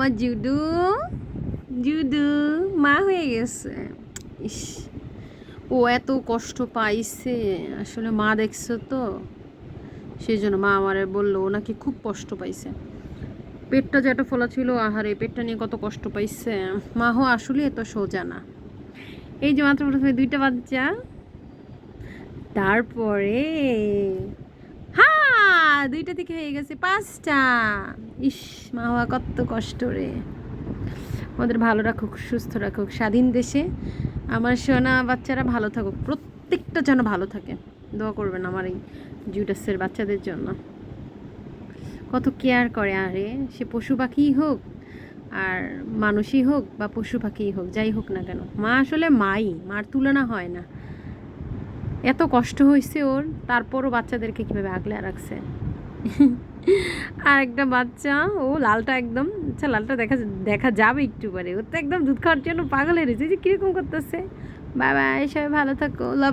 আমার জুডু জুডু মা হয়ে গেছে। ইস, ও এত কষ্ট পাইছে আসলে, মা দেখছো তো, সেই জন্য মা আমারে বললো ও নাকি খুব কষ্ট পাইছে। পেটটা যেটা ফোলা ছিল, আহারে পেটটা নিয়ে কত কষ্ট পাইছে। মা হো আসলে এত সোজা না। এই যে মাত্র প্রথমে 2টা বাচ্চা, তারপরে হ্যাঁ 2টা থেকে হয়ে গেছে 5টা। ইস, মা হওয়া কত কষ্ট রে। আমাদের ভালো রাখুক, সুস্থ রাখুক স্বাধীন দেশে। আমার সোনা বাচ্চারা ভালো থাকুক, প্রত্যেকটা যেন ভালো থাকে। দোয়া করবেন আমার এই জুডাসের বাচ্চাদের জন্য। কত কেয়ার করে, আরে সে পশু পাখিই হোক আর মানুষই হোক বা পশু পাখিই হোক, যাই হোক না কেন, মা আসলে মাই, মার তুলনা হয় না। এত কষ্ট হয়েছে ওর, তারপরও বাচ্চাদেরকে কীভাবে আগলে রাখছে। আর একটা বাচ্চা, ও লালটা একদম, আচ্ছা লালটা দেখা দেখা যাবে একটু পরে, ও তো একদম দুধ খাওয়ার জন্য পাগল হয়ে রয়েছে, যে কীরকম করতেছে। বাই বাই, সবাই ভালো থাকো, লাভ।